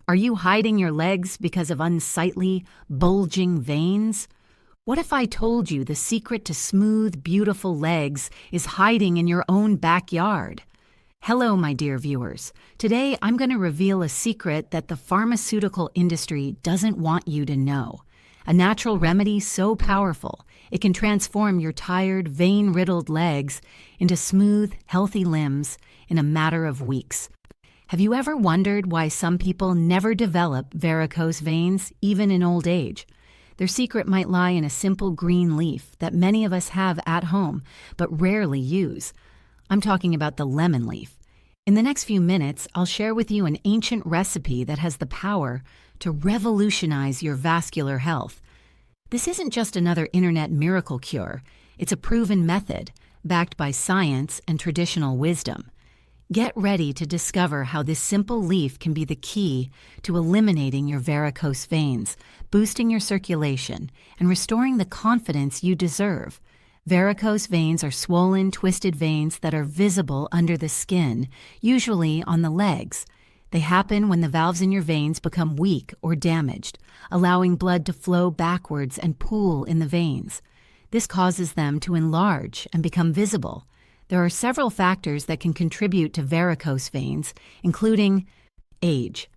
Are you hiding your legs because of unsightly, bulging veins? What if I told you the secret to smooth, beautiful legs is hiding in your own backyard? Hello, my dear viewers. Today, I'm going to reveal a secret that the pharmaceutical industry doesn't want you to know. A natural remedy so powerful, it can transform your tired, vein-riddled legs into smooth, healthy limbs in a matter of weeks. Have you ever wondered why some people never develop varicose veins, even in old age? Their secret might lie in a simple green leaf that many of us have at home, but rarely use. I'm talking about the lemon leaf. In the next few minutes, I'll share with you an ancient recipe that has the power to revolutionize your vascular health. This isn't just another internet miracle cure. It's a proven method, backed by science and traditional wisdom. Get ready to discover how this simple leaf can be the key to eliminating your varicose veins, boosting your circulation, and restoring the confidence you deserve. Varicose veins are swollen, twisted veins that are visible under the skin, usually on the legs. They happen when the valves in your veins become weak or damaged, allowing blood to flow backwards and pool in the veins. This causes them to enlarge and become visible. There are several factors that can contribute to varicose veins, including age.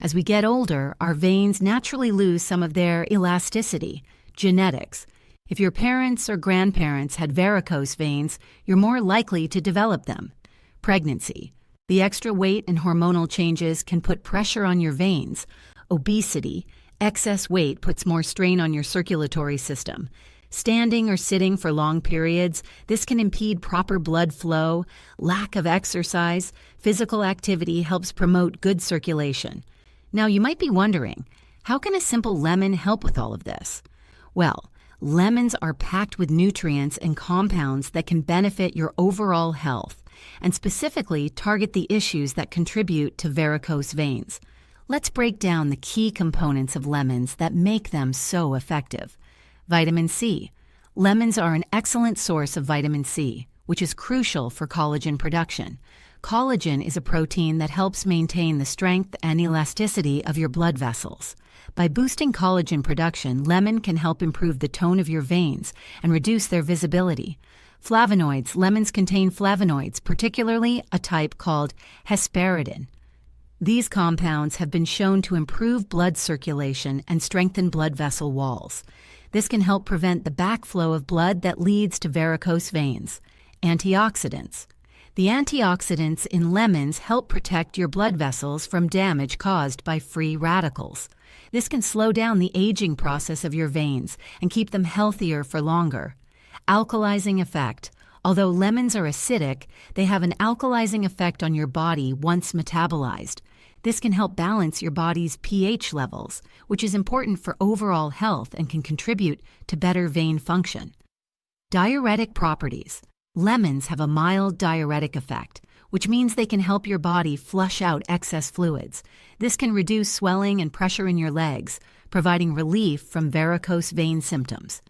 As we get older, our veins naturally lose some of their elasticity, genetics. If your parents or grandparents had varicose veins, you're more likely to develop them. Pregnancy. The extra weight and hormonal changes can put pressure on your veins. Obesity. Excess weight puts more strain on your circulatory system. Standing or sitting for long periods, this can impede proper blood flow. Lack of exercise. Physical activity helps promote good circulation. Now, you might be wondering, how can a simple lemon help with all of this? Well, lemons are packed with nutrients and compounds that can benefit your overall health, and specifically target the issues that contribute to varicose veins. Let's break down the key components of lemons that make them so effective. Vitamin C. Lemons are an excellent source of vitamin C, which is crucial for collagen production. Collagen is a protein that helps maintain the strength and elasticity of your blood vessels. By boosting collagen production, lemon can help improve the tone of your veins and reduce their visibility. Flavonoids. Lemons contain flavonoids, particularly a type called hesperidin. These compounds have been shown to improve blood circulation and strengthen blood vessel walls. This can help prevent the backflow of blood that leads to varicose veins. Antioxidants. The antioxidants in lemons help protect your blood vessels from damage caused by free radicals. This can slow down the aging process of your veins and keep them healthier for longer. Alkalizing effect. Although lemons are acidic, they have an alkalizing effect on your body once metabolized. This can help balance your body's pH levels, which is important for overall health and can contribute to better vein function. Diuretic properties. Lemons have a mild diuretic effect, which means they can help your body flush out excess fluids. This can reduce swelling and pressure in your legs, providing relief from varicose vein symptoms.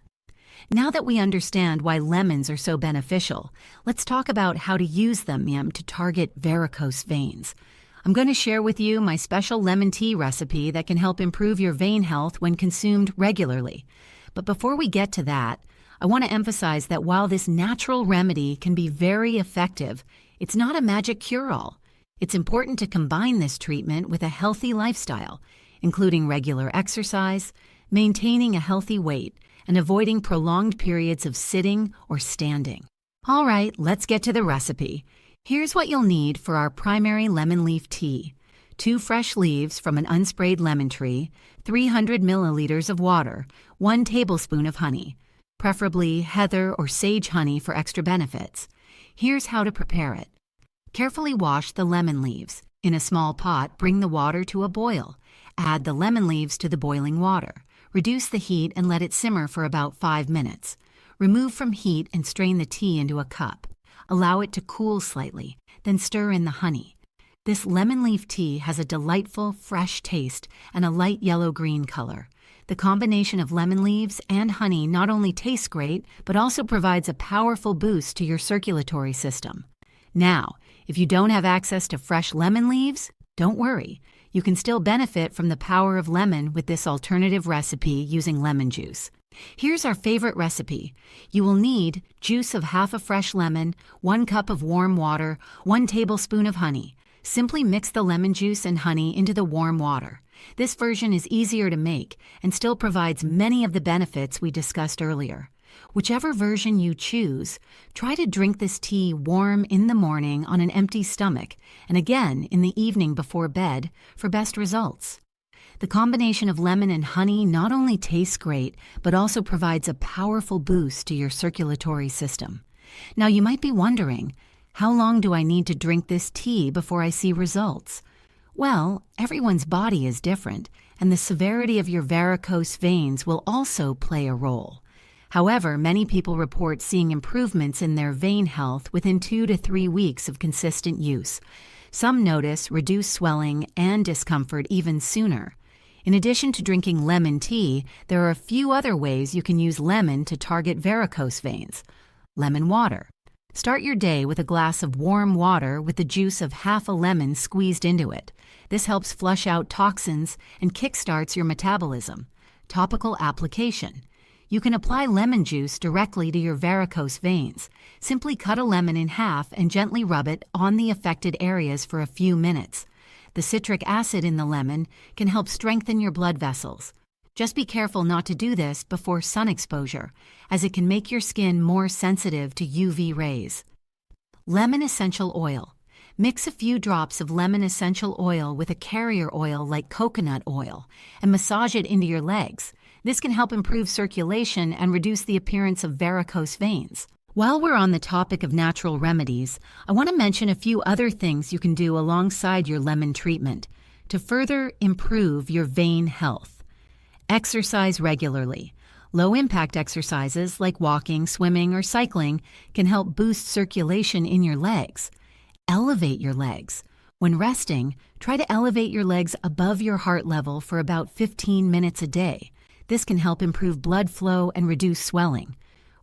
Now that we understand why lemons are so beneficial, let's talk about how to use them to target varicose veins. I'm going to share with you my special lemon tea recipe that can help improve your vein health when consumed regularly. But before we get to that, I want to emphasize that while this natural remedy can be very effective, it's not a magic cure-all. It's important to combine this treatment with a healthy lifestyle, including regular exercise, maintaining a healthy weight, and avoiding prolonged periods of sitting or standing. All right, let's get to the recipe. Here's what you'll need for our primary lemon leaf tea: 2 fresh leaves from an unsprayed lemon tree, 300 milliliters of water, 1 tablespoon of honey, preferably heather or sage honey for extra benefits. Here's how to prepare it. Carefully wash the lemon leaves. In a small pot, bring the water to a boil. Add the lemon leaves to the boiling water. Reduce the heat and let it simmer for about 5 minutes. Remove from heat and strain the tea into a cup. Allow it to cool slightly, then stir in the honey. This lemon leaf tea has a delightful, fresh taste and a light yellow-green color. The combination of lemon leaves and honey not only tastes great, but also provides a powerful boost to your circulatory system. Now, if you don't have access to fresh lemon leaves, don't worry. You can still benefit from the power of lemon with this alternative recipe using lemon juice. Here's our favorite recipe. You will need juice of half a fresh lemon, 1 cup of warm water, 1 tablespoon of honey. Simply mix the lemon juice and honey into the warm water. This version is easier to make and still provides many of the benefits we discussed earlier. Whichever version you choose, try to drink this tea warm in the morning on an empty stomach and again in the evening before bed for best results. The combination of lemon and honey not only tastes great, but also provides a powerful boost to your circulatory system. Now you might be wondering, how long do I need to drink this tea before I see results? Well, everyone's body is different, and the severity of your varicose veins will also play a role. However, many people report seeing improvements in their vein health within 2 to 3 weeks of consistent use. Some notice reduced swelling and discomfort even sooner. In addition to drinking lemon tea, there are a few other ways you can use lemon to target varicose veins. Lemon water. Start your day with a glass of warm water with the juice of half a lemon squeezed into it. This helps flush out toxins and kickstarts your metabolism. Topical application. You can apply lemon juice directly to your varicose veins. Simply cut a lemon in half and gently rub it on the affected areas for a few minutes. The citric acid in the lemon can help strengthen your blood vessels. Just be careful not to do this before sun exposure, as it can make your skin more sensitive to UV rays. Lemon essential oil. Mix a few drops of lemon essential oil with a carrier oil like coconut oil and massage it into your legs. This can help improve circulation and reduce the appearance of varicose veins. While we're on the topic of natural remedies, I want to mention a few other things you can do alongside your lemon treatment to further improve your vein health. Exercise regularly. Low-impact exercises like walking, swimming, or cycling can help boost circulation in your legs. Elevate your legs. When resting, try to elevate your legs above your heart level for about 15 minutes a day. This can help improve blood flow and reduce swelling.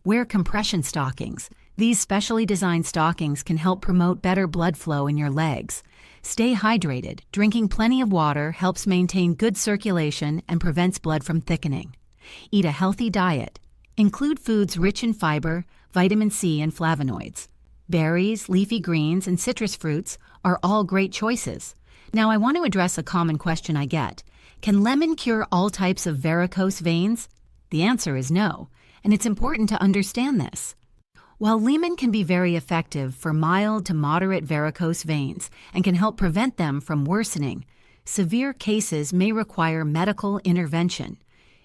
Wear compression stockings. These specially designed stockings can help promote better blood flow in your legs. Stay hydrated. Drinking plenty of water helps maintain good circulation and prevents blood from thickening. Eat a healthy diet. Include foods rich in fiber, vitamin C, and flavonoids. Berries, leafy greens, and citrus fruits are all great choices. Now I want to address a common question I get. Can lemon cure all types of varicose veins? The answer is no, and it's important to understand this. While lemon can be very effective for mild to moderate varicose veins and can help prevent them from worsening, severe cases may require medical intervention.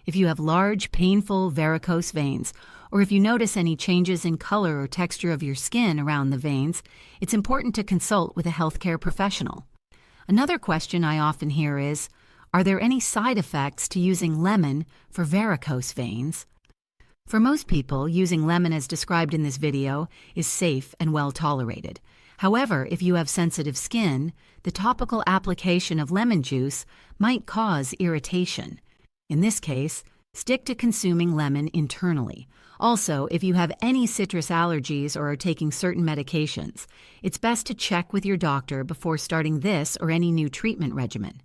If you have large, painful varicose veins, or if you notice any changes in color or texture of your skin around the veins, it's important to consult with a healthcare professional. Another question I often hear is, are there any side effects to using lemon for varicose veins? For most people, using lemon as described in this video is safe and well tolerated. However, if you have sensitive skin, the topical application of lemon juice might cause irritation. In this case, stick to consuming lemon internally. Also, if you have any citrus allergies or are taking certain medications, it's best to check with your doctor before starting this or any new treatment regimen.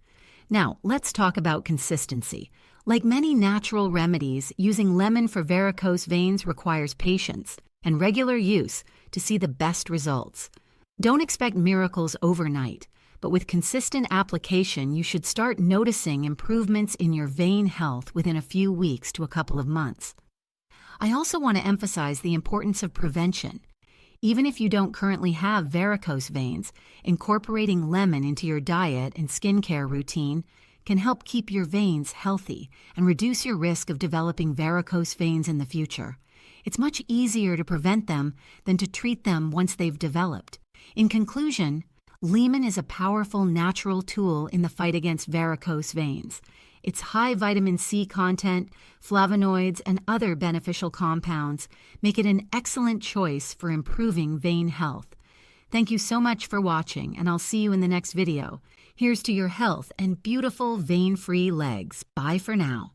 Now, let's talk about consistency. Like many natural remedies, using lemon for varicose veins requires patience and regular use to see the best results. Don't expect miracles overnight, but with consistent application, you should start noticing improvements in your vein health within a few weeks to a couple of months. I also want to emphasize the importance of prevention. Even if you don't currently have varicose veins, incorporating lemon into your diet and skincare routine can help keep your veins healthy and reduce your risk of developing varicose veins in the future. It's much easier to prevent them than to treat them once they've developed. In conclusion, lemon is a powerful natural tool in the fight against varicose veins. Its high vitamin C content, flavonoids, and other beneficial compounds make it an excellent choice for improving vein health. Thank you so much for watching, and I'll see you in the next video. Here's to your health and beautiful vein-free legs. Bye for now.